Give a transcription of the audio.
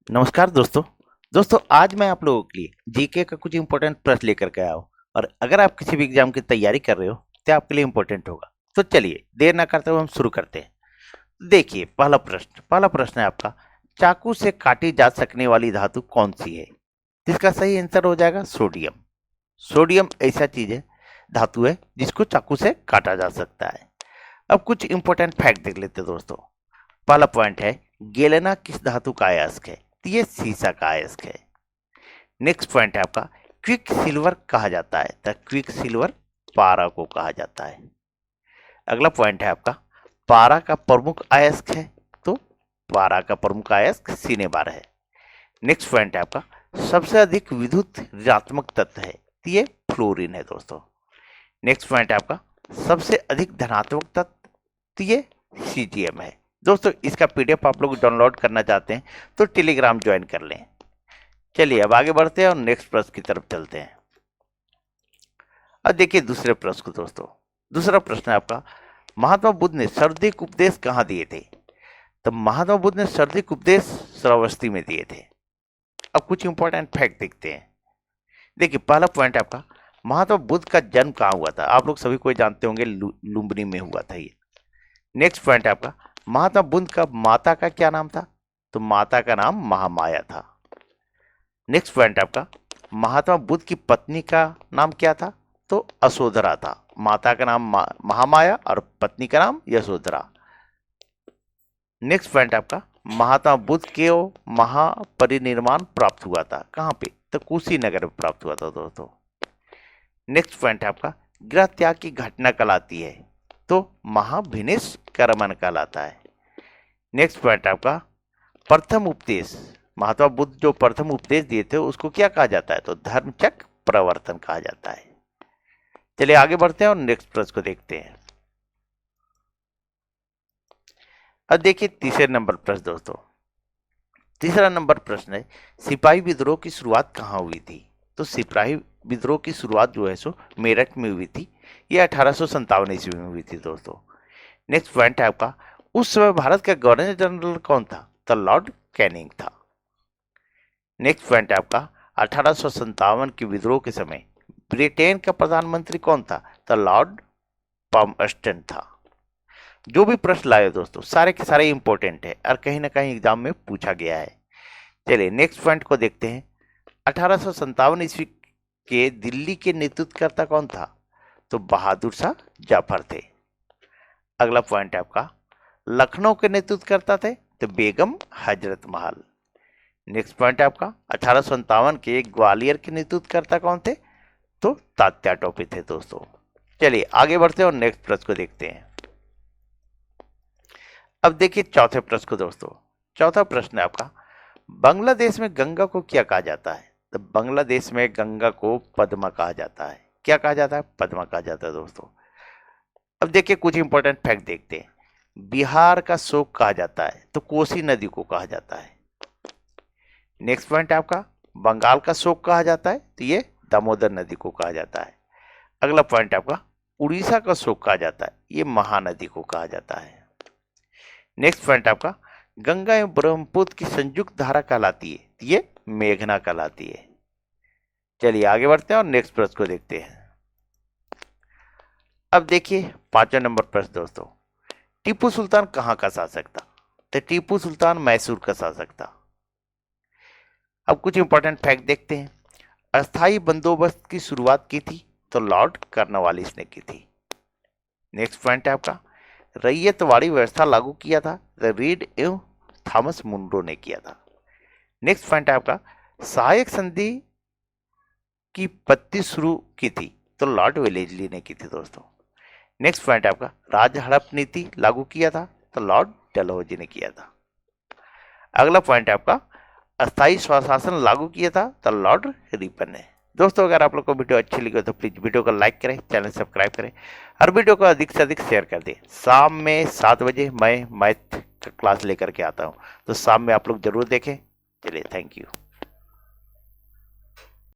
नमस्कार दोस्तों। आज मैं आप लोगों के लिए जीके का कुछ इंपॉर्टेंट प्रश्न लेकर के आया हूँ। और अगर आप किसी भी एग्जाम की तैयारी कर रहे हो तो आपके लिए इंपॉर्टेंट होगा। तो चलिए देर ना करते हुए हम शुरू करते हैं। देखिए पहला प्रश्न है आपका, चाकू से काटी जा सकने वाली धातु कौन सी है? इसका सही आंसर हो जाएगा सोडियम। सोडियम ऐसा चीज है, धातु है जिसको चाकू से काटा जा सकता है। अब कुछ इंपॉर्टेंट फैक्ट देख लेते हैं दोस्तों। पहला पॉइंट है, गेलेना किस धातु का अयस्क है? तो ये सीसा का अयस्क है। नेक्स्ट पॉइंट है आपका, क्विक सिल्वर कहा जाता है? तो क्विक सिल्वर पारा को कहा जाता है। अगला पॉइंट है आपका, पारा का प्रमुख अयस्क है? तो पारा का प्रमुख अयस्क सिनेबार है। नेक्स्ट पॉइंट है आपका, सबसे अधिक विद्युत ऋणात्मक तत्व है? तो ये फ्लोरीन है दोस्तों। नेक्स्ट पॉइंट है आपका, सबसे अधिक धनात्मक तत्व? तो ये सीजीएम है दोस्तों। इसका पीडीएफ आप लोग डाउनलोड करना चाहते हैं तो टेलीग्राम ज्वाइन कर लें। चलिए अब आगे बढ़ते हैं और नेक्स्ट प्रश्न की तरफ चलते हैं। अब देखिए दूसरे प्रश्न को दोस्तों। दूसरा प्रश्न है आपका, महात्मा बुद्ध ने सर्वधिक उपदेश कहाँ दिए थे? तो महात्मा बुद्ध ने सर्वधिक उपदेश श्रावस्ती में दिए थे। अब कुछ इंपॉर्टेंट फैक्ट देखते हैं। देखिए पहला पॉइंट आपका, महात्मा बुद्ध का जन्म कहाँ हुआ था? आप लोग सभी कोई जानते होंगे, लुम्बिनी में हुआ था ये। नेक्स्ट पॉइंट है आपका, महात्मा बुद्ध का माता का क्या नाम था? तो माता का नाम महामाया था। नेक्स्ट पॉइंट आपका, महात्मा बुद्ध की पत्नी का नाम क्या था? तो यशोधरा था। माता का नाम महामाया और पत्नी का नाम यशोधरा। नेक्स्ट पॉइंट आपका, महात्मा बुद्ध के महापरिनिर्वाण प्राप्त हुआ था कहाँ पे? तो कुशीनगर में प्राप्त हुआ था दोस्तों। नेक्स्ट पॉइंट है आपका, गृह त्याग की घटना कहलाती है? तो महाभिनिष्क्रमण कहलाता है। नेक्स्ट पॉइंट आपका, प्रथम उपदेश, महात्मा बुद्ध जो प्रथम उपदेश दिए थे उसको क्या कहा जाता है? तो धर्मचक्र प्रवर्तन कहा जाता है। चलिए आगे बढ़ते हैं और नेक्स्ट प्रश्न को देखते हैं। अब देखिए तीसरे नंबर प्रश्न दोस्तों। तीसरा नंबर प्रश्न है, सिपाही विद्रोह की शुरुआत कहाँ हुई थी? तो सिपाही विद्रोह की शुरुआत जो है सो मेरठ में हुई थी। ये 1857 ईस्वी में हुई थी दोस्तों। नेक्स्ट पॉइंट है आपका, उस समय भारत का गवर्नर जनरल कौन था? तो लॉर्ड कैनिंग था। नेक्स्ट पॉइंट है आपका, 1857 के विद्रोह के समय ब्रिटेन का प्रधानमंत्री कौन था? तो लॉर्ड पामस्टन था। जो भी प्रश्न लाए दोस्तों सारे के सारे इंपॉर्टेंट है और कहीं ना कहीं एग्जाम में पूछा गया है। चलिए नेक्स्ट पॉइंट को देखते हैं। 1857 ईस्वी के दिल्ली के नेतृत्वकर्ता कौन था? तो बहादुर शाह जफर थे। अगला पॉइंट है आपका, लखनऊ के नेतृत्वकर्ता थे? तो बेगम हजरत महल। नेक्स्ट पॉइंट है आपका, 1857 के ग्वालियर के नेतृत्वकर्ता कौन थे? तो तात्या टोपे थे दोस्तों। चलिए आगे बढ़ते हैं और नेक्स्ट प्रश्न को देखते हैं। अब देखिए चौथे प्रश्न को दोस्तों। चौथा प्रश्न है आपका, बांग्लादेश में गंगा को क्या कहा जाता है? तो बांग्लादेश में गंगा को पद्मा कहा जाता है। क्या कहा जाता है? पद्मा कहा जाता है दोस्तों। अब देखिए कुछ इंपॉर्टेंट फैक्ट देखते हैं। बिहार का शोक कहा जाता है? तो कोसी नदी को कहा जाता है। नेक्स्ट पॉइंट है आपका, बंगाल का शोक कहा जाता है? तो ये दामोदर नदी को कहा जाता है। अगला पॉइंट है आपका, उड़ीसा का शोक कहा जाता है? ये महानदी को कहा जाता है। नेक्स्ट पॉइंट आपका, गंगा एवं ब्रह्मपुत्र की संयुक्त धारा कहलाती है? ये मेघना कहलाती है। चलिए आगे बढ़ते हैं और नेक्स्ट प्रश्न को देखते हैं। अब देखिए पांचवा नंबर प्रश्न दोस्तों, टीपू सुल्तान कहाँ का शासक था? तो टीपू सुल्तान मैसूर का शासक था। अब कुछ इंपॉर्टेंट फैक्ट देखते हैं। अस्थाई बंदोबस्त की शुरुआत की थी? तो लॉर्ड कर्नवालिस ने की थी। नेक्स्ट पॉइंट है आपका, रैयतवाड़ी व्यवस्था लागू किया था? रीड एवं थॉमस मुनरो ने किया था। नेक्स्ट पॉइंट है आपका, सहायक संधि की पत्ती शुरू की थी? तो लॉर्ड वेलेस्ली ने की थी दोस्तों। नेक्स्ट पॉइंट है आपका, राज हड़प नीति लागू किया था? तो लॉर्ड डलहौजी ने किया था। अगला पॉइंट है आपका, अस्थायी स्वशासन लागू किया था? तो लॉर्ड रिपन ने। दोस्तों अगर आप लोग को वीडियो अच्छी लगी हो तो प्लीज वीडियो को लाइक करें, चैनल सब्सक्राइब करें और वीडियो को अधिक से अधिक शेयर कर दें। शाम में 7 बजे मैं मैथ क्लास लेकर के आता हूं, तो शाम में आप लोग जरूर देखें। चलिए थैंक यू।